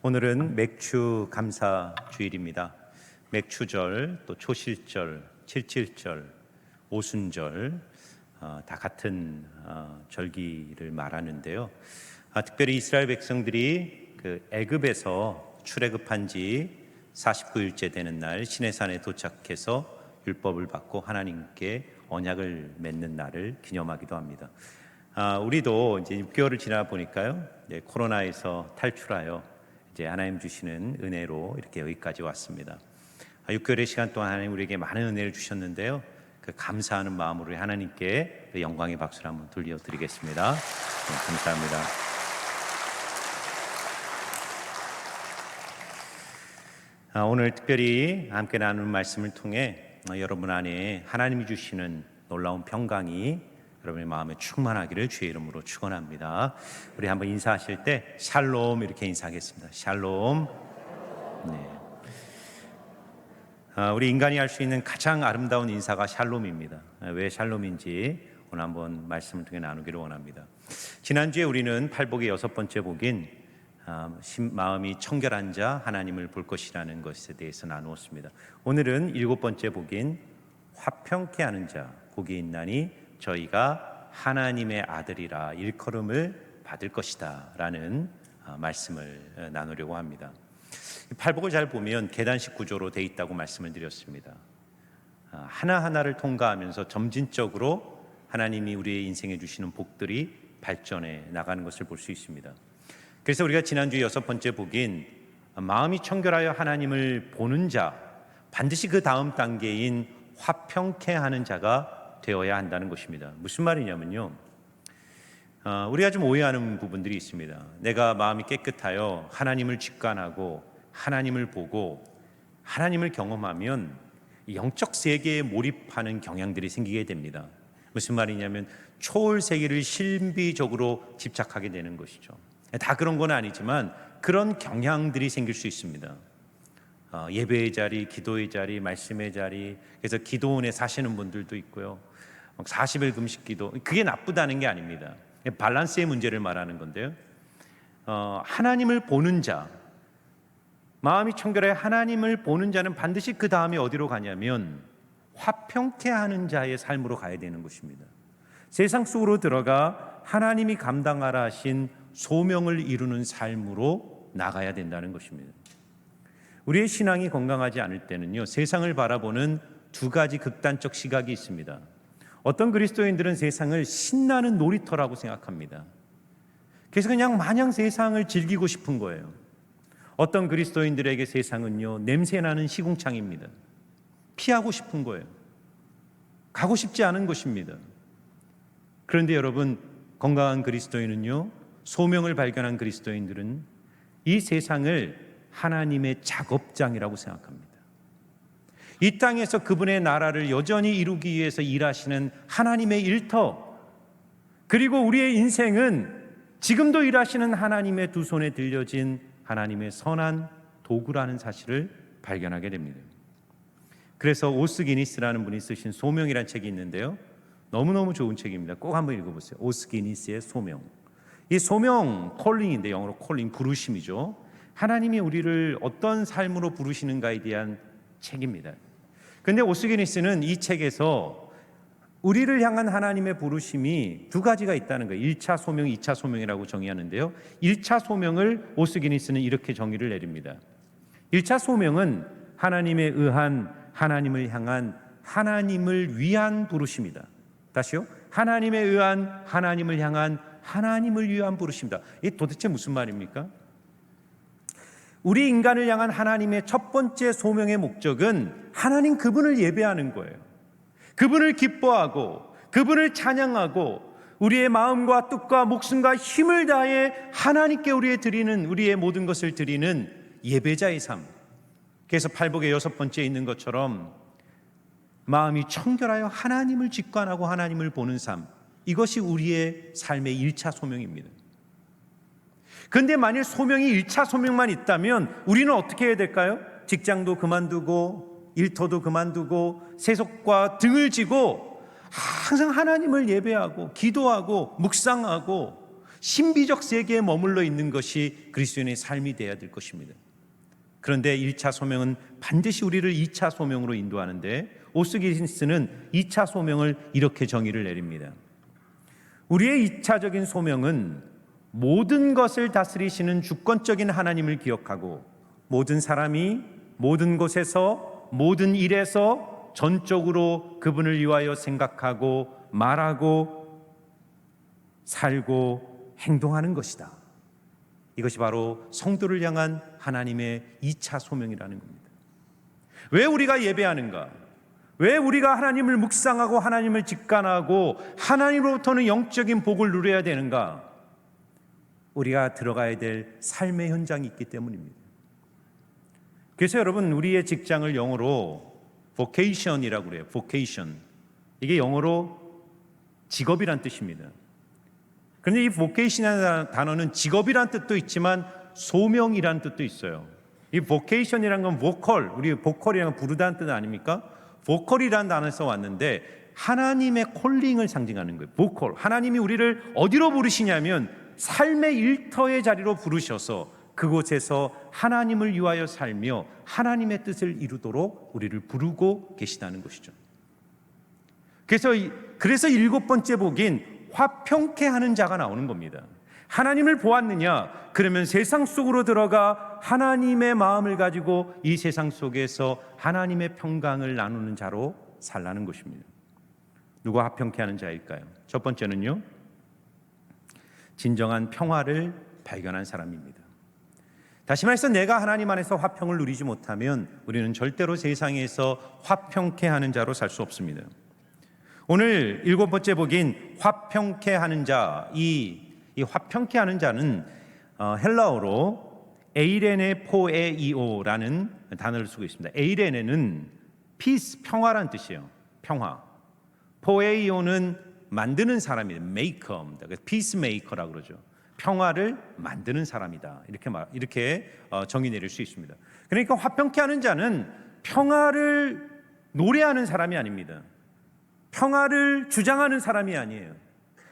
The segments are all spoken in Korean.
오늘은 맥주 감사 주일입니다. 맥추절, 또 초실절, 칠칠절, 오순절 다 같은 절기를 말하는데요. 특별히 이스라엘 백성들이 그 애굽에서 출애굽한 지 49일째 되는 날 시내산에 도착해서 율법을 받고 하나님께 언약을 맺는 날을 기념하기도 합니다. 우리도 이제 6개월을 지나 보니까요, 코로나에서 탈출하여 이제 하나님 주시는 은혜로 이렇게 여기까지 왔습니다. 6개월의 시간 동안 하나님 우리에게 많은 은혜를 주셨는데요, 그 감사하는 마음으로 하나님께 영광의 박수를 한번 돌려드리겠습니다. 감사합니다. 오늘 특별히 함께 나누는 말씀을 통해 여러분 안에 하나님이 주시는 놀라운 평강이 여러분의 마음에 충만하기를 주의 이름으로 축원합니다. 우리 한번 인사하실 때 샬롬 이렇게 인사하겠습니다. 샬롬. 네. 우리 인간이 할 수 있는 가장 아름다운 인사가 샬롬입니다. 왜 샬롬인지 오늘 한번 말씀을 통해 나누기를 원합니다. 지난주에 우리는 팔복의 6번째 복인 마음이 청결한 자 하나님을 볼 것이라는 것에 대해서 나누었습니다. 오늘은 7번째 복인 화평케 하는 자 복이 있나니 저희가 하나님의 아들이라 일컬음을 받을 것이다 라는 말씀을 나누려고 합니다. 팔복을 잘 보면 계단식 구조로 돼 있다고 말씀을 드렸습니다. 하나하나를 통과하면서 점진적으로 하나님이 우리의 인생에 주시는 복들이 발전해 나가는 것을 볼 수 있습니다. 그래서 우리가 지난주 6번째 복인 마음이 청결하여 하나님을 보는 자, 반드시 그 다음 단계인 화평케 하는 자가 되어야 한다는 것입니다. 무슨 말이냐면요, 우리가 좀 오해하는 부분들이 있습니다. 내가 마음이 깨끗하여 하나님을 직관하고 하나님을 보고 하나님을 경험하면 영적 세계에 몰입하는 경향들이 생기게 됩니다. 무슨 말이냐면 초월 세계를 신비적으로 집착하게 되는 것이죠. 다 그런 건 아니지만 그런 경향들이 생길 수 있습니다. 예배의 자리, 기도의 자리, 말씀의 자리, 그래서 기도원에 사시는 분들도 있고요, 40일 금식 기도, 그게 나쁘다는 게 아닙니다. 밸런스의 문제를 말하는 건데요, 하나님을 보는 자, 마음이 청결해 하나님을 보는 자는 반드시 그 다음에 어디로 가냐면 화평케 하는 자의 삶으로 가야 되는 것입니다. 세상 속으로 들어가 하나님이 감당하라 하신 소명을 이루는 삶으로 나가야 된다는 것입니다. 우리의 신앙이 건강하지 않을 때는요, 세상을 바라보는 두 가지 극단적 시각이 있습니다. 어떤 그리스도인들은 세상을 신나는 놀이터라고 생각합니다. 그래서 그냥 마냥 세상을 즐기고 싶은 거예요. 어떤 그리스도인들에게 세상은요, 냄새나는 시궁창입니다. 피하고 싶은 거예요. 가고 싶지 않은 것입니다. 그런데 여러분, 건강한 그리스도인은요, 소명을 발견한 그리스도인들은 이 세상을 하나님의 작업장이라고 생각합니다. 이 땅에서 그분의 나라를 여전히 이루기 위해서 일하시는 하나님의 일터, 그리고 우리의 인생은 지금도 일하시는 하나님의 두 손에 들려진 하나님의 선한 도구라는 사실을 발견하게 됩니다. 그래서 오스 기니스라는 분이 쓰신 소명이라는 책이 있는데요, 너무너무 좋은 책입니다. 꼭 한번 읽어보세요. 오스 기니스의 소명. 이 소명, 콜링인데 영어로 콜링, 부르심이죠. 하나님이 우리를 어떤 삶으로 부르시는가에 대한 책입니다. 그런데 오스 기니스는 이 책에서 우리를 향한 하나님의 부르심이 두 가지가 있다는 거예요. 1차 소명, 2차 소명이라고 정의하는데요, 1차 소명을 오스 기니스는 이렇게 정의를 내립니다. 1차 소명은 하나님에 의한, 하나님을 향한, 하나님을 위한 부르심이다. 다시요, 하나님에 의한, 하나님을 향한, 하나님을 위한 부르심이다. 이게 도대체 무슨 말입니까? 우리 인간을 향한 하나님의 첫 번째 소명의 목적은 하나님 그분을 예배하는 거예요. 그분을 기뻐하고 그분을 찬양하고 우리의 마음과 뜻과 목숨과 힘을 다해 하나님께 우리의 모든 것을 드리는 예배자의 삶. 그래서 팔복의 6번째에 있는 것처럼 마음이 청결하여 하나님을 직관하고 하나님을 보는 삶, 이것이 우리의 삶의 1차 소명입니다. 그런데 만일 소명이 1차 소명만 있다면 우리는 어떻게 해야 될까요? 직장도 그만두고 일터도 그만두고 세속과 등을 지고 항상 하나님을 예배하고 기도하고 묵상하고 신비적 세계에 머물러 있는 것이 그리스도인의 삶이 되어야 될 것입니다. 그런데 1차 소명은 반드시 우리를 2차 소명으로 인도하는데 오스기리스는 2차 소명을 이렇게 정의를 내립니다. 우리의 2차적인 소명은 모든 것을 다스리시는 주권적인 하나님을 기억하고 모든 사람이 모든 곳에서 모든 일에서 전적으로 그분을 위하여 생각하고 말하고 살고 행동하는 것이다. 이것이 바로 성도를 향한 하나님의 2차 소명이라는 겁니다. 왜 우리가 예배하는가? 왜 우리가 하나님을 묵상하고 하나님을 직관하고 하나님으로부터는 영적인 복을 누려야 되는가? 우리가 들어가야 될 삶의 현장이 있기 때문입니다. 그래서 여러분, 우리의 직장을 영어로 vocation이라고 그래요. vocation. 이게 영어로 직업이란 뜻입니다. 그런데 이 vocation이라는 단어는 직업이란 뜻도 있지만 소명이란 뜻도 있어요. 이 vocation이라는 건 vocal, 우리 보컬이라는 건 부르다는 뜻 아닙니까? vocal이라는 단어에서 왔는데 하나님의 콜링을 상징하는 거예요. vocal. 하나님이 우리를 어디로 부르시냐면 삶의 일터의 자리로 부르셔서 그곳에서 하나님을 위하여 살며 하나님의 뜻을 이루도록 우리를 부르고 계시다는 것이죠. 그래서 7번째 복인 화평케 하는 자가 나오는 겁니다. 하나님을 보았느냐? 그러면 세상 속으로 들어가 하나님의 마음을 가지고 이 세상 속에서 하나님의 평강을 나누는 자로 살라는 것입니다. 누가 화평케 하는 자일까요? 첫 번째는요, 진정한 평화를 발견한 사람입니다. 다시 말해서 내가 하나님 안에서 화평을 누리지 못하면 우리는 절대로 세상에서 화평케 하는 자로 살 수 없습니다. 오늘 7번째 복인 화평케 하는 자, 이 화평케 하는 자는 헬라어로 에이레네 포에이오라는 단어를 쓰고 있습니다. 에이레네는 peace, 평화란 뜻이에요. 평화. 포에이오는 만드는 사람이에요. 메이커입니다. 그래서 peacemaker라고 그러죠. 평화를 만드는 사람이다. 이렇게 정의 내릴 수 있습니다. 그러니까 화평케 하는 자는 평화를 노래하는 사람이 아닙니다. 평화를 주장하는 사람이 아니에요.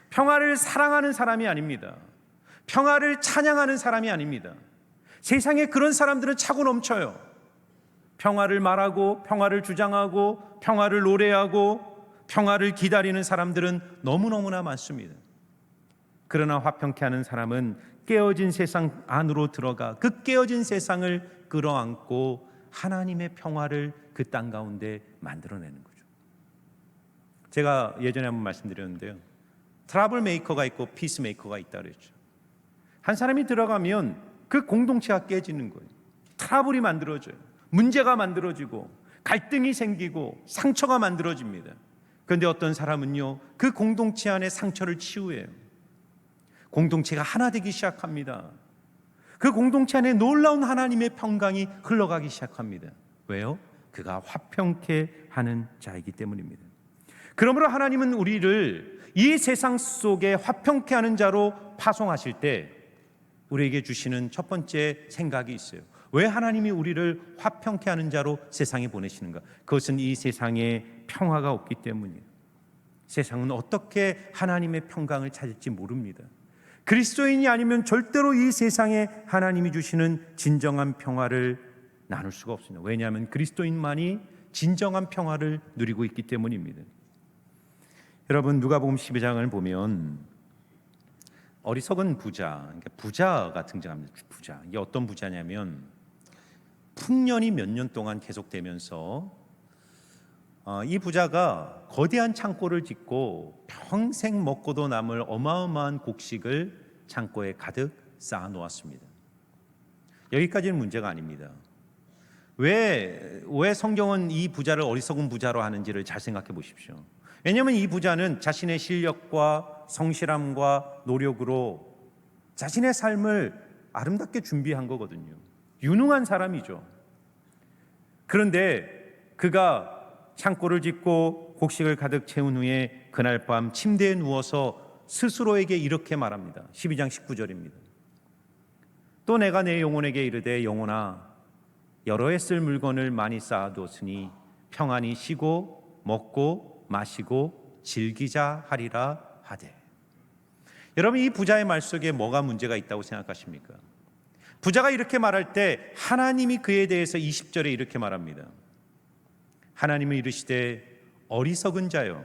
평화를 사랑하는 사람이 아닙니다. 평화를 찬양하는 사람이 아닙니다. 세상에 그런 사람들은 차고 넘쳐요. 평화를 말하고 평화를 주장하고 평화를 노래하고 평화를 기다리는 사람들은 너무너무나 많습니다. 그러나 화평케 하는 사람은 깨어진 세상 안으로 들어가 그 깨어진 세상을 끌어안고 하나님의 평화를 그 땅 가운데 만들어내는 거죠. 제가 예전에 한번 말씀드렸는데요, 트러블 메이커가 있고 피스 메이커가 있다 그랬죠. 한 사람이 들어가면 그 공동체가 깨지는 거예요. 트러블이 만들어져요. 문제가 만들어지고 갈등이 생기고 상처가 만들어집니다. 그런데 어떤 사람은요, 그 공동체 안에 상처를 치유해요. 공동체가 하나 되기 시작합니다. 그 공동체 안에 놀라운 하나님의 평강이 흘러가기 시작합니다. 왜요? 그가 화평케 하는 자이기 때문입니다. 그러므로 하나님은 우리를 이 세상 속에 화평케 하는 자로 파송하실 때 우리에게 주시는 첫 번째 생각이 있어요. 왜 하나님이 우리를 화평케 하는 자로 세상에 보내시는가? 그것은 이 세상에 평화가 없기 때문이에요. 세상은 어떻게 하나님의 평강을 찾을지 모릅니다. 그리스도인이 아니면 절대로 이 세상에 하나님이 주시는 진정한 평화를 나눌 수가 없습니다. 왜냐하면 그리스도인만이 진정한 평화를 누리고 있기 때문입니다. 여러분, 누가복음 12장을 보면 어리석은 부자, 그러니까 부자가 등장합니다. 부자. 이게 어떤 부자냐면 풍년이 몇 년 동안 계속되면서 이 부자가 거대한 창고를 짓고 평생 먹고도 남을 어마어마한 곡식을 창고에 가득 쌓아 놓았습니다. 여기까지는 문제가 아닙니다. 왜 성경은 이 부자를 어리석은 부자로 하는지를 잘 생각해 보십시오. 왜냐하면 이 부자는 자신의 실력과 성실함과 노력으로 자신의 삶을 아름답게 준비한 거거든요. 유능한 사람이죠. 그런데 그가 창고를 짓고 곡식을 가득 채운 후에 그날 밤 침대에 누워서 스스로에게 이렇게 말합니다. 12장 19절입니다. 또 내가 내 영혼에게 이르되 영혼아 여러 해 쓸 물건을 많이 쌓아두었으니 평안히 쉬고 먹고 마시고 즐기자 하리라 하되. 여러분, 이 부자의 말 속에 뭐가 문제가 있다고 생각하십니까? 부자가 이렇게 말할 때 하나님이 그에 대해서 20절에 이렇게 말합니다. 하나님은 이르시되 어리석은 자여,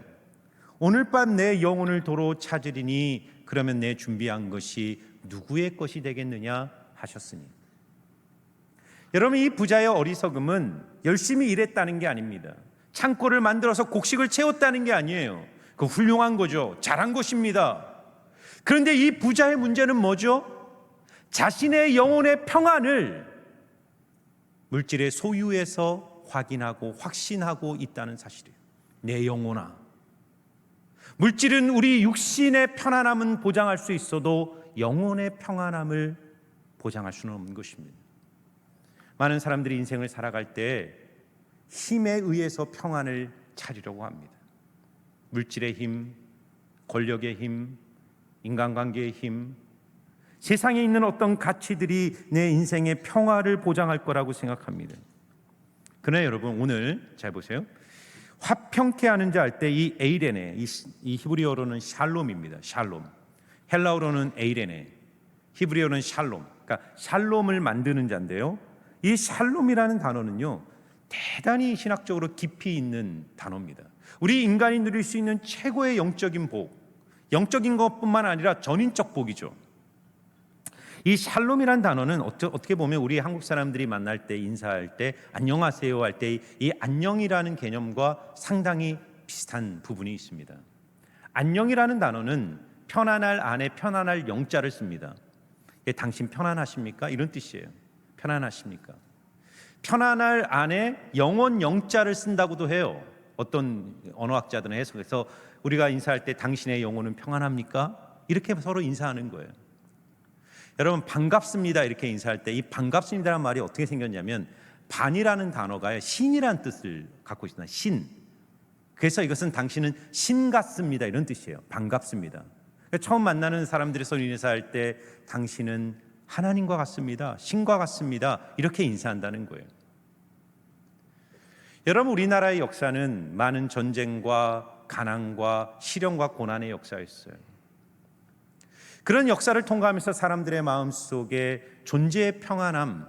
오늘 밤 내 영혼을 도로 찾으리니 그러면 내 준비한 것이 누구의 것이 되겠느냐 하셨으니. 여러분, 이 부자의 어리석음은 열심히 일했다는 게 아닙니다. 창고를 만들어서 곡식을 채웠다는 게 아니에요. 그 훌륭한 거죠. 잘한 것입니다. 그런데 이 부자의 문제는 뭐죠? 자신의 영혼의 평안을 물질의 소유에서 확인하고 확신하고 있다는 사실이에요. 내 영혼아, 물질은 우리 육신의 편안함은 보장할 수 있어도 영혼의 평안함을 보장할 수는 없는 것입니다. 많은 사람들이 인생을 살아갈 때 힘에 의해서 평안을 찾으려고 합니다. 물질의 힘, 권력의 힘, 인간관계의 힘, 세상에 있는 어떤 가치들이 내 인생의 평화를 보장할 거라고 생각합니다. 그러나 여러분, 오늘 잘 보세요. 화평케 하는 자 할 때 이 에이레네, 이 히브리어로는 샬롬입니다. 샬롬. 헬라어로는 에이레네, 히브리어는 샬롬. 그러니까 샬롬을 만드는 자인데요. 이 샬롬이라는 단어는요, 대단히 신학적으로 깊이 있는 단어입니다. 우리 인간이 누릴 수 있는 최고의 영적인 복, 영적인 것뿐만 아니라 전인적 복이죠. 이 샬롬이란 단어는 어떻게 보면 우리 한국 사람들이 만날 때, 인사할 때, 안녕하세요 할 때 이 안녕이라는 개념과 상당히 비슷한 부분이 있습니다. 안녕이라는 단어는 편안할 안에 편안할 영자를 씁니다. 당신 편안하십니까? 이런 뜻이에요. 편안하십니까? 편안할 안에 영원 영자를 쓴다고도 해요. 어떤 언어학자들은 해석해서 우리가 인사할 때 당신의 영혼은 평안합니까? 이렇게 서로 인사하는 거예요. 여러분, 반갑습니다 이렇게 인사할 때 이 반갑습니다라는 말이 어떻게 생겼냐면 반이라는 단어가 신이라는 뜻을 갖고 있습니다. 신. 그래서 이것은 당신은 신 같습니다 이런 뜻이에요. 반갑습니다. 처음 만나는 사람들이 서로 인사할 때 당신은 하나님과 같습니다, 신과 같습니다 이렇게 인사한다는 거예요. 여러분, 우리나라의 역사는 많은 전쟁과 가난과 시련과 고난의 역사였어요. 그런 역사를 통과하면서 사람들의 마음속에 존재의 평안함,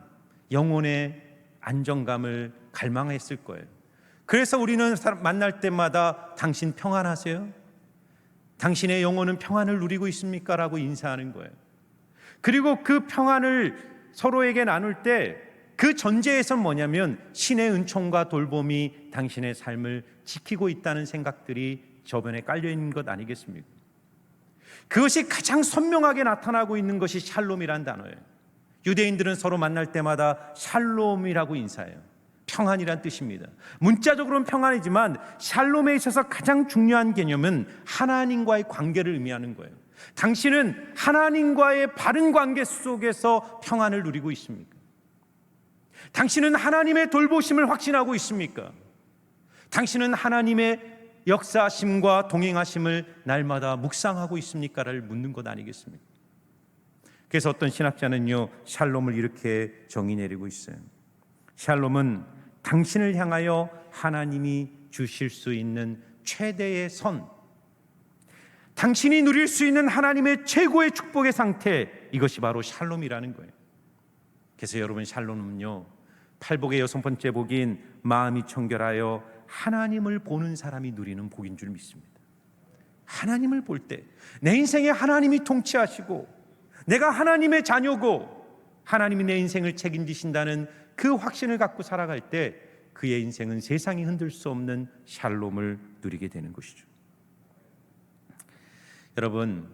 영혼의 안정감을 갈망했을 거예요. 그래서 우리는 만날 때마다 당신 평안하세요? 당신의 영혼은 평안을 누리고 있습니까? 라고 인사하는 거예요. 그리고 그 평안을 서로에게 나눌 때 그 전제에서는 뭐냐면 신의 은총과 돌봄이 당신의 삶을 지키고 있다는 생각들이 저변에 깔려있는 것 아니겠습니까? 그것이 가장 선명하게 나타나고 있는 것이 샬롬이란 단어예요. 유대인들은 서로 만날 때마다 샬롬이라고 인사해요. 평안이란 뜻입니다. 문자적으로는 평안이지만 샬롬에 있어서 가장 중요한 개념은 하나님과의 관계를 의미하는 거예요. 당신은 하나님과의 바른 관계 속에서 평안을 누리고 있습니까? 당신은 하나님의 돌보심을 확신하고 있습니까? 당신은 하나님의 역사하심과 동행하심을 날마다 묵상하고 있습니까를 묻는 것 아니겠습니까? 그래서 어떤 신학자는요, 샬롬을 이렇게 정의 내리고 있어요. 샬롬은 당신을 향하여 하나님이 주실 수 있는 최대의 선, 당신이 누릴 수 있는 하나님의 최고의 축복의 상태, 이것이 바로 샬롬이라는 거예요. 그래서 여러분, 샬롬은요, 팔복의 여섯 번째 복인 마음이 청결하여 하나님을 보는 사람이 누리는 복인 줄 믿습니다. 하나님을 볼 때 내 인생에 하나님이 통치하시고 내가 하나님의 자녀고 하나님이 내 인생을 책임지신다는 그 확신을 갖고 살아갈 때 그의 인생은 세상이 흔들 수 없는 샬롬을 누리게 되는 것이죠. 여러분,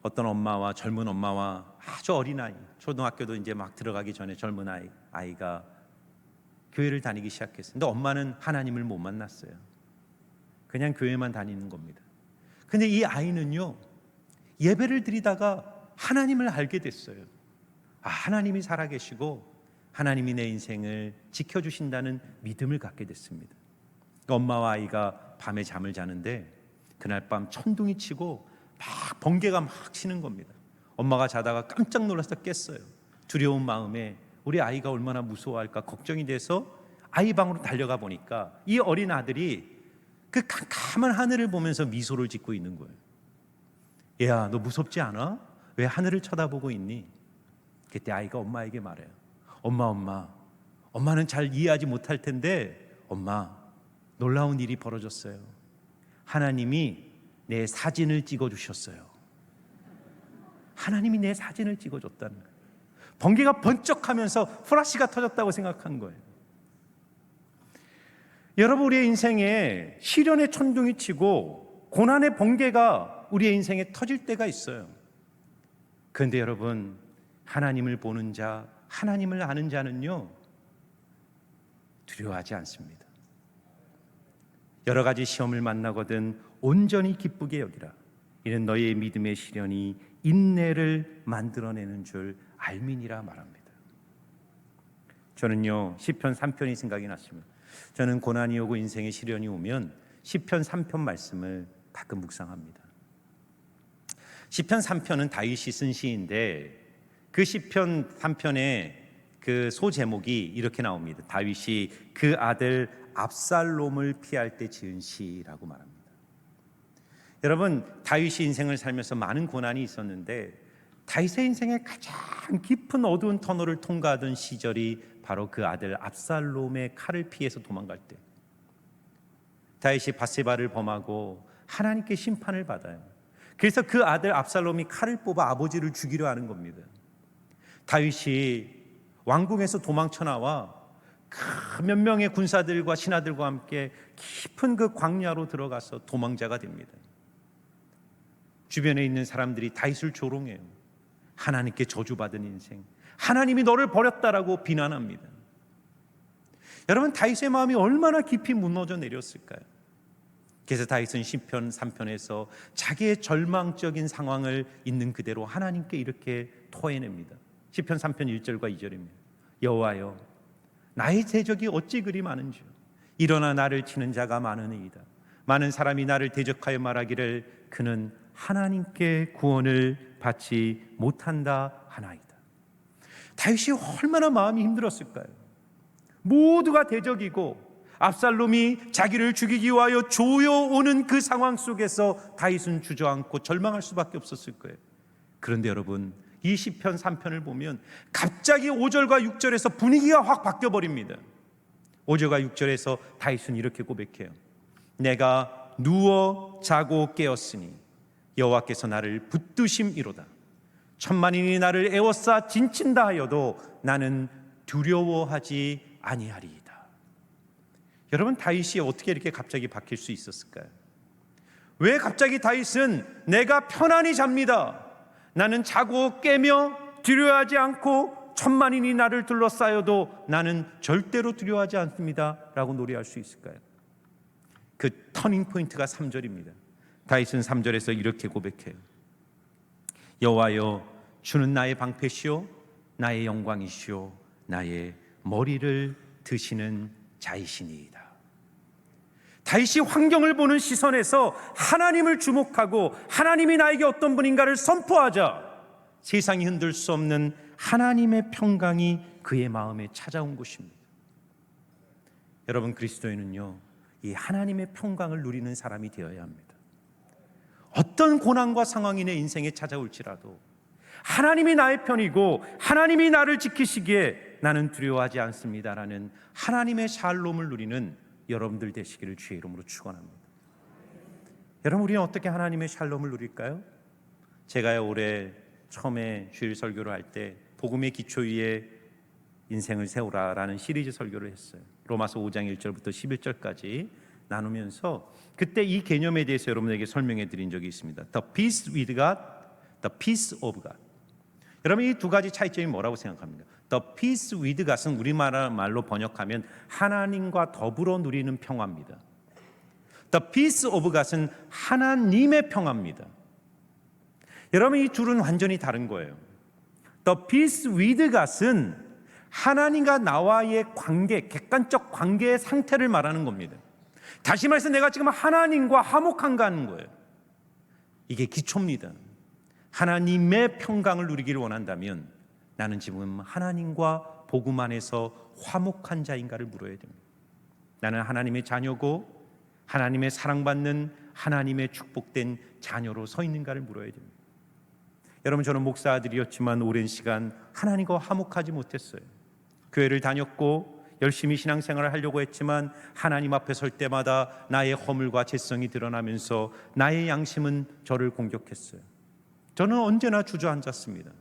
어떤 엄마와 젊은 엄마와 아주 어린 아이, 초등학교도 이제 막 들어가기 전에 젊은 아이가 교회를 다니기 시작했어요. 근데 엄마는 하나님을 못 만났어요. 그냥 교회만 다니는 겁니다. 근데 이 아이는요, 예배를 드리다가 하나님을 알게 됐어요. 아, 하나님이 살아계시고 하나님이 내 인생을 지켜주신다는 믿음을 갖게 됐습니다. 엄마와 아이가 밤에 잠을 자는데 그날 밤 천둥이 치고 막 번개가 막 치는 겁니다. 엄마가 자다가 깜짝 놀라서 깼어요. 두려운 마음에 우리 아이가 얼마나 무서워할까 걱정이 돼서 아이 방으로 달려가 보니까 이 어린 아들이 그 캄캄한 하늘을 보면서 미소를 짓고 있는 거예요. 얘야, 너 무섭지 않아? 왜 하늘을 쳐다보고 있니? 그때 아이가 엄마에게 말해요. 엄마는 잘 이해하지 못할 텐데 엄마, 놀라운 일이 벌어졌어요. 하나님이 내 사진을 찍어주셨어요. 하나님이 내 사진을 찍어줬다는 거예요. 번개가 번쩍하면서 플라시가 터졌다고 생각한 거예요. 여러분, 우리의 인생에 시련의 천둥이 치고 고난의 번개가 우리의 인생에 터질 때가 있어요. 그런데 여러분, 하나님을 보는 자, 하나님을 아는 자는요, 두려워하지 않습니다. 여러 가지 시험을 만나거든 온전히 기쁘게 여기라. 이는 너희의 믿음의 시련이 인내를 만들어내는 줄 알미니라 말합니다. 저는요, 시편 3편이 생각이 났습니다. 저는 고난이 오고 인생의 시련이 오면 시편 3편 말씀을 가끔 묵상합니다. 시편 3편은 다윗이 쓴 시인데 그 시편 3편의 그 소제목이 이렇게 나옵니다. 다윗이 그 아들 압살롬을 피할 때 지은 시라고 말합니다. 여러분, 다윗이 인생을 살면서 많은 고난이 있었는데 다윗의 인생의 가장 깊은 어두운 터널을 통과하던 시절이 바로 그 아들 압살롬의 칼을 피해서 도망갈 때, 다윗이 밧세바를 범하고 하나님께 심판을 받아요. 그래서 그 아들 압살롬이 칼을 뽑아 아버지를 죽이려 하는 겁니다. 다윗이 왕궁에서 도망쳐 나와 몇 명의 군사들과 신하들과 함께 깊은 그 광야로 들어가서 도망자가 됩니다. 주변에 있는 사람들이 다윗을 조롱해요. 하나님께 저주받은 인생, 하나님이 너를 버렸다라고 비난합니다. 여러분, 다윗의 마음이 얼마나 깊이 무너져 내렸을까요? 그래서 다윗은 시편 3편에서 자기의 절망적인 상황을 있는 그대로 하나님께 이렇게 토해냅니다. 시편 3편 1절과 2절입니다. 여호와여, 나의 대적이 어찌 그리 많은지요. 일어나 나를 치는 자가 많으니이다. 많은 사람이 나를 대적하여 말하기를 그는 하나님께 구원을 받지 못한다 하나이다. 다윗이 얼마나 마음이 힘들었을까요? 모두가 대적이고 압살롬이 자기를 죽이기 위하여 조여오는 그 상황 속에서 다윗은 주저앉고 절망할 수밖에 없었을 거예요. 그런데 여러분, 이 시편 3편을 보면 갑자기 5절과 6절에서 분위기가 확 바뀌어버립니다. 5절과 6절에서 다윗은 이렇게 고백해요. 내가 누워 자고 깨었으니 여호와께서 나를 붙드심이로다. 천만인이 나를 에워싸 진친다 하여도 나는 두려워하지 아니하리이다. 여러분, 다윗이 어떻게 이렇게 갑자기 바뀔 수 있었을까요? 왜 갑자기 다윗은 내가 편안히 잡니다, 나는 자고 깨며 두려워하지 않고 천만인이 나를 둘러싸여도 나는 절대로 두려워하지 않습니다 라고 노래할 수 있을까요? 그 터닝 포인트가 3절입니다. 다윗은 3절에서 이렇게 고백해요. 여호와여, 주는 나의 방패시오 나의 영광이시오 나의 머리를 드시는 자이시니이다. 다윗이 환경을 보는 시선에서 하나님을 주목하고 하나님이 나에게 어떤 분인가를 선포하자 세상이 흔들 수 없는 하나님의 평강이 그의 마음에 찾아온 것입니다. 여러분, 그리스도인은요, 이 하나님의 평강을 누리는 사람이 되어야 합니다. 어떤 고난과 상황이 내 인생에 찾아올지라도 하나님이 나의 편이고 하나님이 나를 지키시기에 나는 두려워하지 않습니다라는 하나님의 샬롬을 누리는 여러분들 되시기를 주의 이름으로 축원합니다. 여러분, 우리는 어떻게 하나님의 샬롬을 누릴까요? 제가요, 올해 처음에 주일 설교를 할 때 복음의 기초 위에 인생을 세우라라는 시리즈 설교를 했어요. 로마서 5장 1절부터 11절까지 나누면서 그때 이 개념에 대해서 여러분에게 설명해 드린 적이 있습니다. The peace with God, the peace of God. 여러분, 이 두 가지 차이점이 뭐라고 생각합니까? The peace with God은 우리말로 번역하면 하나님과 더불어 누리는 평화입니다. The peace of God은 하나님의 평화입니다. 여러분, 이 둘은 완전히 다른 거예요. The peace with God은 하나님과 나와의 관계, 객관적 관계의 상태를 말하는 겁니다. 다시 말해서 내가 지금 하나님과 화목한가 하는 거예요. 이게 기초입니다. 하나님의 평강을 누리기를 원한다면 나는 지금 하나님과 복음 안에서 화목한 자인가를 물어야 됩니다. 나는 하나님의 자녀고 하나님의 사랑받는 하나님의 축복된 자녀로 서 있는가를 물어야 됩니다. 여러분, 저는 목사 아들이었지만 오랜 시간 하나님과 화목하지 못했어요. 교회를 다녔고 열심히 신앙생활을 하려고 했지만 하나님 앞에 설 때마다 나의 허물과 죄성이 드러나면서 나의 양심은 저를 공격했어요. 저는 언제나 주저앉았습니다.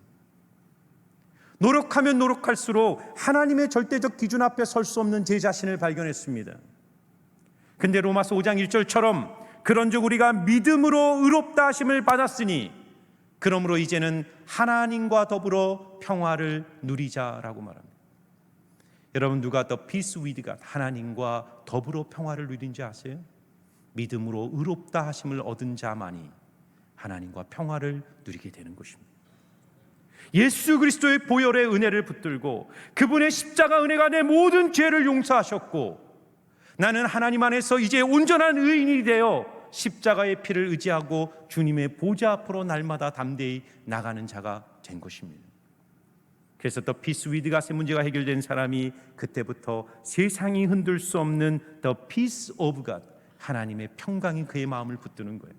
노력하면 노력할수록 하나님의 절대적 기준 앞에 설 수 없는 제 자신을 발견했습니다. 근데 로마서 5장 1절처럼 그런즉 우리가 믿음으로 의롭다 하심을 받았으니 그러므로 이제는 하나님과 더불어 평화를 누리자라고 말합니다. 여러분, 누가 더 peace with God, 하나님과 더불어 평화를 누린지 아세요? 믿음으로 의롭다 하심을 얻은 자만이 하나님과 평화를 누리게 되는 것입니다. 예수 그리스도의 보혈의 은혜를 붙들고 그분의 십자가 은혜가 내 모든 죄를 용서하셨고 나는 하나님 안에서 이제 온전한 의인이 되어 십자가의 피를 의지하고 주님의 보좌 앞으로 날마다 담대히 나가는 자가 된 것입니다. 그래서 더 피스 위드 갓의 문제가 해결된 사람이 그때부터 세상이 흔들 수 없는 더 피스 오브 갓, 하나님의 평강이 그의 마음을 붙드는 거예요.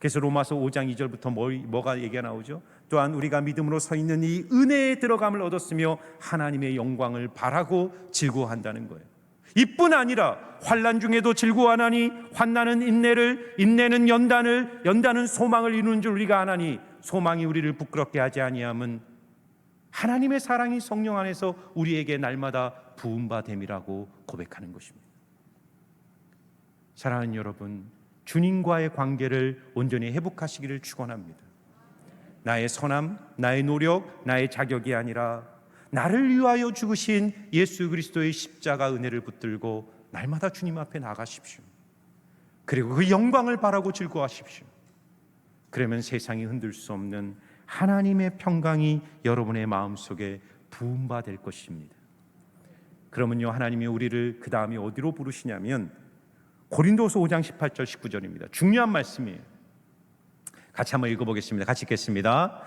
그래서 로마서 5장 2절부터 뭐가 얘기가 나오죠? 또한 우리가 믿음으로 서 있는 이 은혜에 들어감을 얻었으며 하나님의 영광을 바라고 즐거워한다는 거예요. 이뿐 아니라 환난 중에도 즐거워하나니 환난은 인내를, 인내는 연단을, 연단은 소망을 이루는 줄 우리가 아나니 소망이 우리를 부끄럽게 하지 아니함은 하나님의 사랑이 성령 안에서 우리에게 날마다 부은 바 됨이라고 고백하는 것입니다. 사랑하는 여러분, 주님과의 관계를 온전히 회복하시기를 축원합니다. 나의 선함, 나의 노력, 나의 자격이 아니라 나를 위하여 죽으신 예수 그리스도의 십자가 은혜를 붙들고 날마다 주님 앞에 나가십시오. 그리고 그 영광을 바라고 즐거워하십시오. 그러면 세상이 흔들 수 없는 하나님의 평강이 여러분의 마음속에 부은 바 될 것입니다. 그러면요, 하나님이 우리를 그 다음에 어디로 부르시냐면 고린도서 5장 18절 19절입니다. 중요한 말씀이에요. 같이 한번 읽어보겠습니다. 같이 읽겠습니다.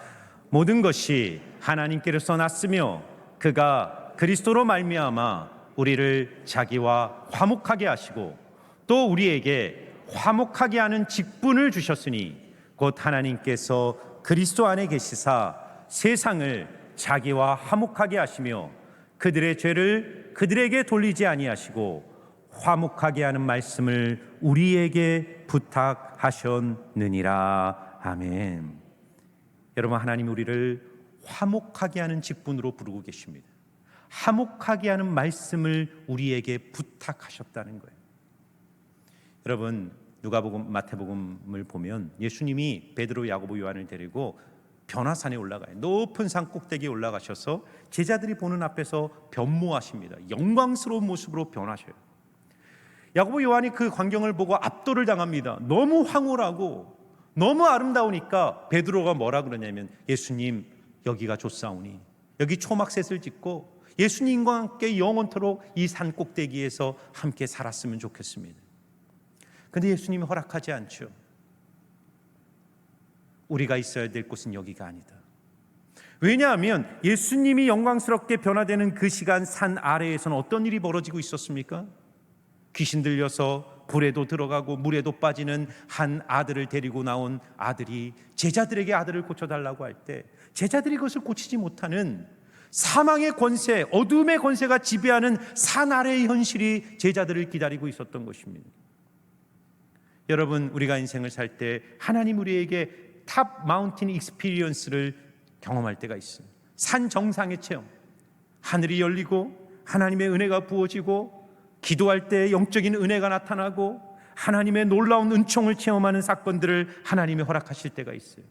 모든 것이 하나님께로서 났으며 그가 그리스도로 말미암아 우리를 자기와 화목하게 하시고 또 우리에게 화목하게 하는 직분을 주셨으니 곧 하나님께서 그리스도 안에 계시사 세상을 자기와 화목하게 하시며 그들의 죄를 그들에게 돌리지 아니하시고 화목하게 하는 말씀을 우리에게 부탁하셨느니라. 아멘. 여러분, 하나님 우리를 화목하게 하는 직분으로 부르고 계십니다. 화목하게 하는 말씀을 우리에게 부탁하셨다는 거예요. 여러분, 누가복음, 마태복음을 보면 예수님이 베드로, 야고보, 요한을 데리고 변화산에 올라가요. 높은 산 꼭대기에 올라가셔서 제자들이 보는 앞에서 변모하십니다. 영광스러운 모습으로 변하셔요. 야고보, 요한이 그 광경을 보고 압도를 당합니다. 너무 황홀하고 너무 아름다우니까 베드로가 뭐라 그러냐면 예수님, 여기가 좋사오니 여기 초막셋을 짓고 예수님과 함께 영원토록 이 산 꼭대기에서 함께 살았으면 좋겠습니다. 그런데 예수님이 허락하지 않죠. 우리가 있어야 될 곳은 여기가 아니다. 왜냐하면 예수님이 영광스럽게 변화되는 그 시간 산 아래에서는 어떤 일이 벌어지고 있었습니까? 귀신 들려서 불에도 들어가고 물에도 빠지는 한 아들을 데리고 나온 아들이 제자들에게 아들을 고쳐달라고 할 때 제자들이 그것을 고치지 못하는 사망의 권세, 어둠의 권세가 지배하는 산 아래의 현실이 제자들을 기다리고 있었던 것입니다. 여러분, 우리가 인생을 살 때 하나님 우리에게 탑 마운틴 익스피리언스를 경험할 때가 있어요. 산 정상의 체험, 하늘이 열리고 하나님의 은혜가 부어지고 기도할 때 영적인 은혜가 나타나고 하나님의 놀라운 은총을 체험하는 사건들을 하나님이 허락하실 때가 있어요.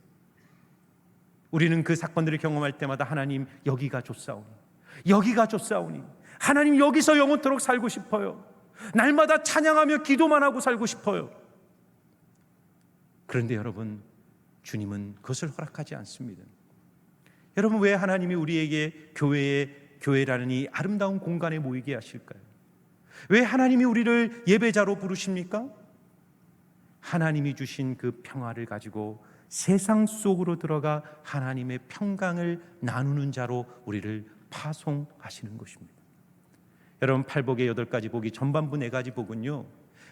우리는 그 사건들을 경험할 때마다 하나님, 여기가 좋사오니 여기가 좋사오니 하나님, 여기서 영원토록 살고 싶어요. 날마다 찬양하며 기도만 하고 살고 싶어요. 그런데 여러분, 주님은 그것을 허락하지 않습니다. 여러분, 왜 하나님이 우리에게 교회라는 이 아름다운 공간에 모이게 하실까요? 왜 하나님이 우리를 예배자로 부르십니까? 하나님이 주신 그 평화를 가지고 세상 속으로 들어가 하나님의 평강을 나누는 자로 우리를 파송하시는 것입니다. 여러분, 팔복의 8가지 복이 전반부 4가지 복은요,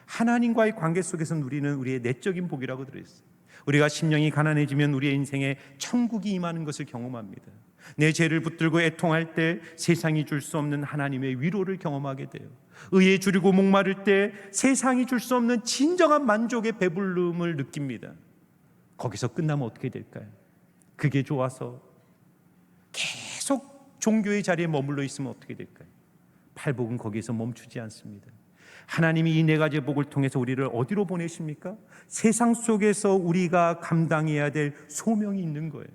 하나님과의 관계 속에서 누리는 우리의 내적인 복이라고 들어있어요. 우리가 심령이 가난해지면 우리의 인생에 천국이 임하는 것을 경험합니다. 내 죄를 붙들고 애통할 때 세상이 줄 수 없는 하나님의 위로를 경험하게 돼요. 의에 줄이고 목마를 때 세상이 줄 수 없는 진정한 만족의 배불름을 느낍니다. 거기서 끝나면 어떻게 될까요? 그게 좋아서 계속 종교의 자리에 머물러 있으면 어떻게 될까요? 팔복은 거기에서 멈추지 않습니다. 하나님이 이 네 가지의 복을 통해서 우리를 어디로 보내십니까? 세상 속에서 우리가 감당해야 될 소명이 있는 거예요.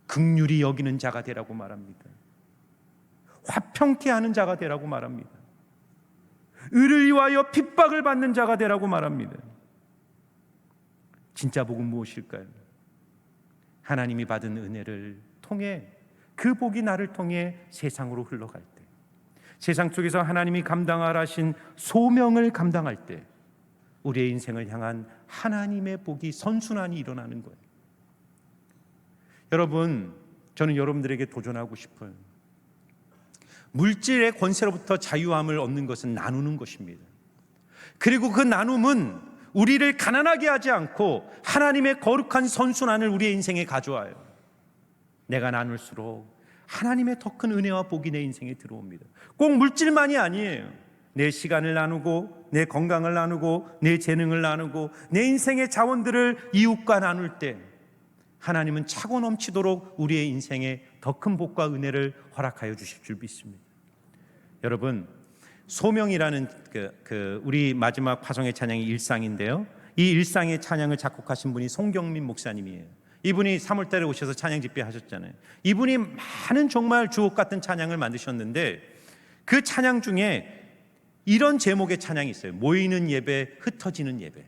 긍휼히 여기는 자가 되라고 말합니다. 화평케 하는 자가 되라고 말합니다. 의를 위하여 핍박을 받는 자가 되라고 말합니다. 진짜 복은 무엇일까요? 하나님이 받은 은혜를 통해 그 복이 나를 통해 세상으로 흘러갈 때, 세상 속에서 하나님이 감당하라 하신 소명을 감당할 때 우리의 인생을 향한 하나님의 복이 선순환이 일어나는 거예요. 여러분, 저는 여러분들에게 도전하고 싶어요. 물질의 권세로부터 자유함을 얻는 것은 나누는 것입니다. 그리고 그 나눔은 우리를 가난하게 하지 않고 하나님의 거룩한 선순환을 우리의 인생에 가져와요. 내가 나눌수록 하나님의 더 큰 은혜와 복이 내 인생에 들어옵니다. 꼭 물질만이 아니에요. 내 시간을 나누고, 내 건강을 나누고, 내 재능을 나누고, 내 인생의 자원들을 이웃과 나눌 때 하나님은 차고 넘치도록 우리의 인생에 더 큰 복과 은혜를 허락하여 주실 줄 믿습니다. 여러분, 소명이라는 우리 마지막 화성의 찬양이 일상인데요, 이 일상의 찬양을 작곡하신 분이 송경민 목사님이에요. 이분이 3월달에 오셔서 찬양 집회 하셨잖아요. 이분이 많은 정말 주옥 같은 찬양을 만드셨는데 그 찬양 중에 이런 제목의 찬양이 있어요. 모이는 예배, 흩어지는 예배.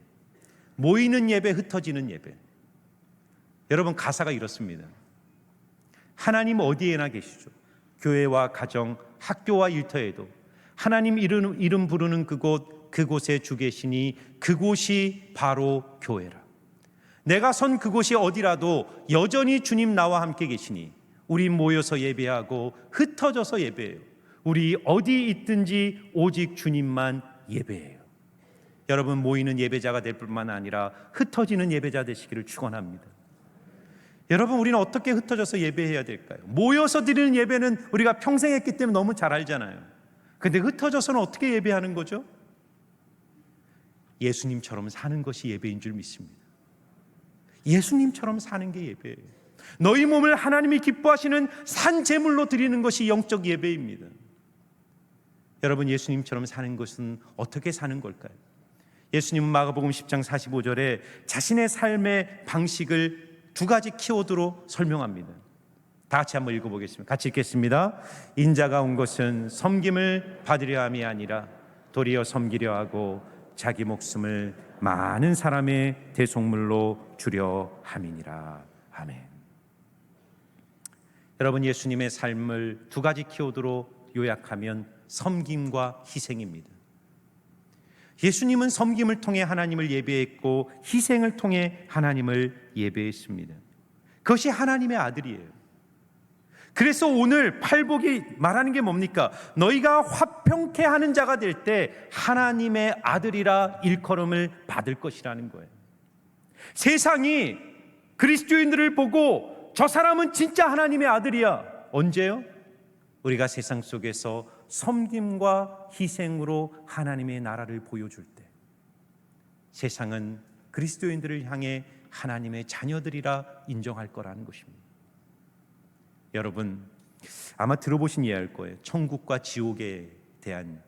모이는 예배, 흩어지는 예배. 여러분, 가사가 이렇습니다. 하나님 어디에나 계시죠. 교회와 가정, 학교와 일터에도 하나님 이름 부르는 그곳에 주 계시니 그곳이 바로 교회라. 내가 선 그곳이 어디라도 여전히 주님 나와 함께 계시니 우리 모여서 예배하고 흩어져서 예배해요. 우리 어디 있든지 오직 주님만 예배해요. 여러분, 모이는 예배자가 될 뿐만 아니라 흩어지는 예배자 되시기를 축원합니다. 여러분, 우리는 어떻게 흩어져서 예배해야 될까요? 모여서 드리는 예배는 우리가 평생 했기 때문에 너무 잘 알잖아요. 근데 흩어져서는 어떻게 예배하는 거죠? 예수님처럼 사는 것이 예배인 줄 믿습니다. 예수님처럼 사는 게 예배예요. 너희 몸을 하나님이 기뻐하시는 산 제물로 드리는 것이 영적 예배입니다. 여러분, 예수님처럼 사는 것은 어떻게 사는 걸까요? 예수님은 마가복음 10장 45절에 자신의 삶의 방식을 두 가지 키워드로 설명합니다. 다 같이 한번 읽어보겠습니다. 같이 읽겠습니다. 인자가 온 것은 섬김을 받으려 함이 아니라 도리어 섬기려 하고 자기 목숨을 많은 사람의 대속물로 주려 함이니라. 아멘. 여러분, 예수님의 삶을 두 가지 키워드로 요약하면 섬김과 희생입니다. 예수님은 섬김을 통해 하나님을 예배했고 희생을 통해 하나님을 예배했습니다. 그것이 하나님의 아들이에요. 그래서 오늘 팔복이 말하는 게 뭡니까? 너희가 화평케 하는 자가 될 때 하나님의 아들이라 일컬음을 받을 것이라는 거예요. 세상이 그리스도인들을 보고 저 사람은 진짜 하나님의 아들이야. 언제요? 우리가 세상 속에서 섬김과 희생으로 하나님의 나라를 보여줄 때 세상은 그리스도인들을 향해 하나님의 자녀들이라 인정할 거라는 것입니다. 여러분, 아마 들어보신 예화일 거예요. 천국과 지옥에 대한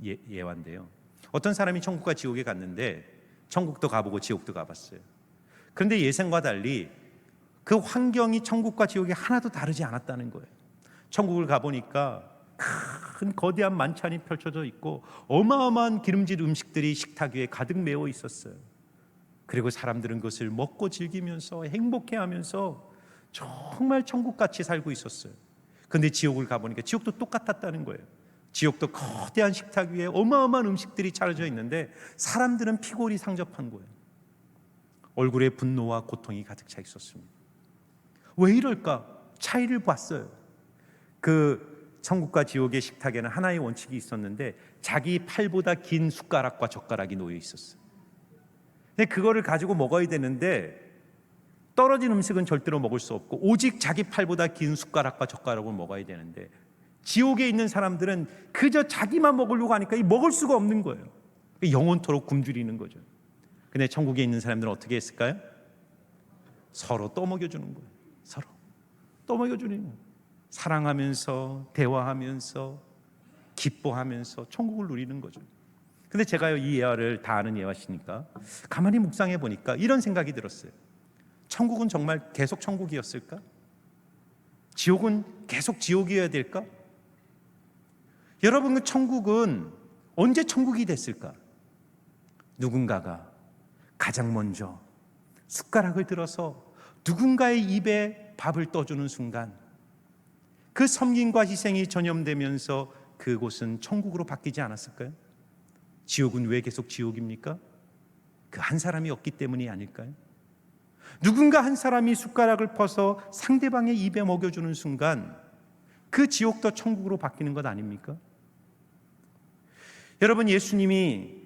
예화인데요. 어떤 사람이 천국과 지옥에 갔는데 천국도 가보고 지옥도 가봤어요. 그런데 예상과 달리 그 환경이 천국과 지옥이 하나도 다르지 않았다는 거예요. 천국을 가보니까 큰 거대한 만찬이 펼쳐져 있고 어마어마한 기름진 음식들이 식탁 위에 가득 메워 있었어요. 그리고 사람들은 그것을 먹고 즐기면서 행복해하면서 정말 천국같이 살고 있었어요. 그런데 지옥을 가보니까 지옥도 똑같았다는 거예요. 지옥도 거대한 식탁 위에 어마어마한 음식들이 차려져 있는데 사람들은 피골이 상접한 거예요. 얼굴에 분노와 고통이 가득 차 있었습니다. 왜 이럴까? 차이를 봤어요. 그 천국과 지옥의 식탁에는 하나의 원칙이 있었는데 자기 팔보다 긴 숟가락과 젓가락이 놓여 있었어요. 근데 그거를 가지고 먹어야 되는데 떨어진 음식은 절대로 먹을 수 없고 오직 자기 팔보다 긴 숟가락과 젓가락을 먹어야 되는데 지옥에 있는 사람들은 그저 자기만 먹으려고 하니까 먹을 수가 없는 거예요. 영원토록 굶주리는 거죠. 근데 천국에 있는 사람들은 어떻게 했을까요? 서로 떠먹여주는 거예요. 서로 떠먹여주는 거예요. 사랑하면서 대화하면서 기뻐하면서 천국을 누리는 거죠. 근데 제가요 이 예화를 다 아는 예화시니까 가만히 묵상해 보니까 이런 생각이 들었어요. 천국은 정말 계속 천국이었을까? 지옥은 계속 지옥이어야 될까? 여러분, 그 천국은 언제 천국이 됐을까? 누군가가 가장 먼저 숟가락을 들어서 누군가의 입에 밥을 떠주는 순간 그 섬김과 희생이 전염되면서 그곳은 천국으로 바뀌지 않았을까요? 지옥은 왜 계속 지옥입니까? 그 한 사람이 없기 때문이 아닐까요? 누군가 한 사람이 숟가락을 퍼서 상대방의 입에 먹여주는 순간 그 지옥도 천국으로 바뀌는 것 아닙니까? 여러분, 예수님이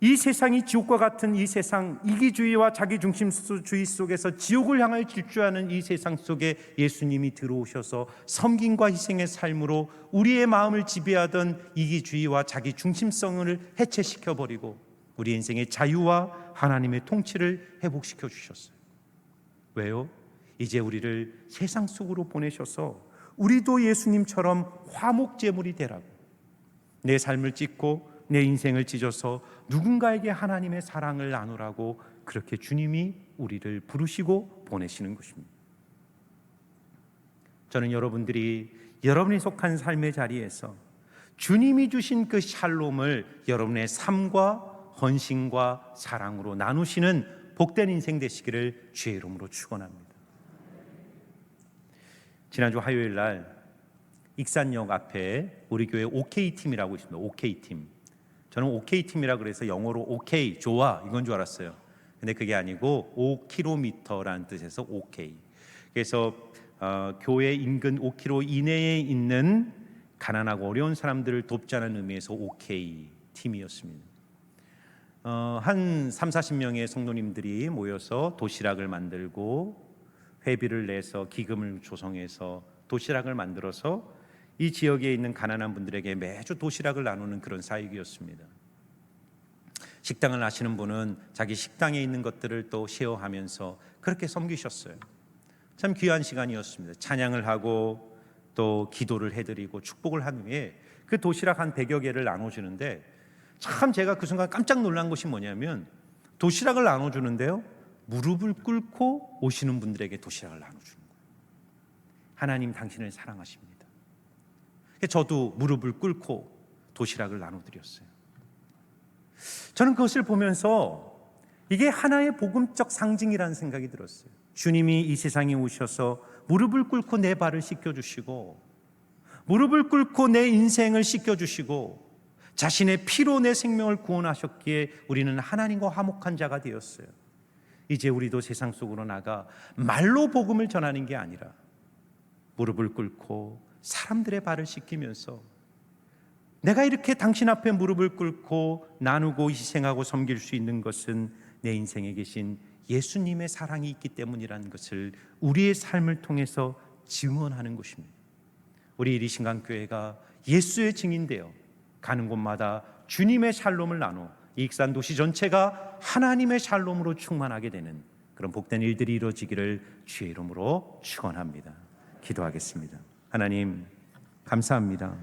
이 세상이 지옥과 같은 이 세상, 이기주의와 자기중심주의 속에서 지옥을 향하여 질주하는 이 세상 속에 예수님이 들어오셔서 섬김과 희생의 삶으로 우리의 마음을 지배하던 이기주의와 자기중심성을 해체시켜버리고 우리 인생의 자유와 하나님의 통치를 회복시켜 주셨어요. 왜요? 이제 우리를 세상 속으로 보내셔서 우리도 예수님처럼 화목제물이 되라고, 내 삶을 찢고 내 인생을 찢어서 누군가에게 하나님의 사랑을 나누라고 그렇게 주님이 우리를 부르시고 보내시는 것입니다. 저는 여러분들이 여러분이 속한 삶의 자리에서 주님이 주신 그 샬롬을 여러분의 삶과 헌신과 사랑으로 나누시는 복된 인생 되시기를 주의 이름으로 축원합니다. 지난주 화요일 날 익산역 앞에 우리 교회 OK팀이라고 있습니다. OK팀. 저는 OK팀이라 그래서 영어로 오케이, 좋아 이건 줄 알았어요. 근데 그게 아니고 5km라는 뜻에서 OK. 그래서 교회 인근 5km 이내에 있는 가난하고 어려운 사람들을 돕자는 의미에서 OK 팀이었습니다. 한 30-40명의 성도님들이 모여서 도시락을 만들고 회비를 내서 기금을 조성해서 도시락을 만들어서 이 지역에 있는 가난한 분들에게 매주 도시락을 나누는 그런 사역이었습니다. 식당을 하시는 분은 자기 식당에 있는 것들을 또 쉐어하면서 그렇게 섬기셨어요. 참 귀한 시간이었습니다. 찬양을 하고 또 기도를 해드리고 축복을 한 후에 그 도시락 한 100여 개를 나눠주는데 참 제가 그 순간 깜짝 놀란 것이 뭐냐면 도시락을 나눠주는데요, 무릎을 꿇고 오시는 분들에게 도시락을 나눠주는 거예요. 하나님 당신을 사랑하십니다. 저도 무릎을 꿇고 도시락을 나눠드렸어요. 저는 그것을 보면서 이게 하나의 복음적 상징이라는 생각이 들었어요. 주님이 이 세상에 오셔서 무릎을 꿇고 내 발을 씻겨주시고 무릎을 꿇고 내 인생을 씻겨주시고 자신의 피로 내 생명을 구원하셨기에 우리는 하나님과 화목한 자가 되었어요. 이제 우리도 세상 속으로 나가 말로 복음을 전하는 게 아니라 무릎을 꿇고 사람들의 발을 씻기면서 내가 이렇게 당신 앞에 무릎을 꿇고 나누고 희생하고 섬길 수 있는 것은 내 인생에 계신 예수님의 사랑이 있기 때문이라는 것을 우리의 삶을 통해서 증언하는 것입니다. 우리 이리신강교회가 예수의 증인되어 가는 곳마다 주님의 샬롬을 나눠 이 익산 도시 전체가 하나님의 샬롬으로 충만하게 되는 그런 복된 일들이 이루어지기를 주의 이름으로 축원합니다. 기도하겠습니다. 하나님 감사합니다.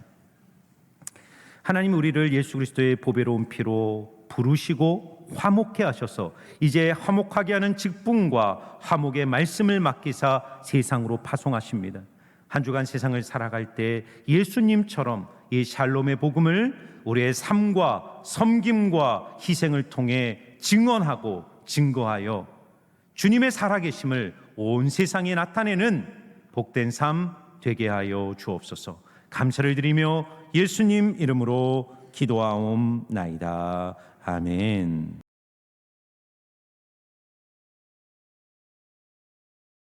하나님, 우리를 예수 그리스도의 보배로운 피로 부르시고 화목케 하셔서 이제 화목하게 하는 직분과 화목의 말씀을 맡기사 세상으로 파송하십니다. 한 주간 세상을 살아갈 때 예수님처럼 이 샬롬의 복음을 우리의 삶과 섬김과 희생을 통해 증언하고 증거하여 주님의 살아계심을 온 세상에 나타내는 복된 삶 되게 하여 주옵소서. 감사를 드리며 예수님 이름으로 기도하옵나이다. 아멘.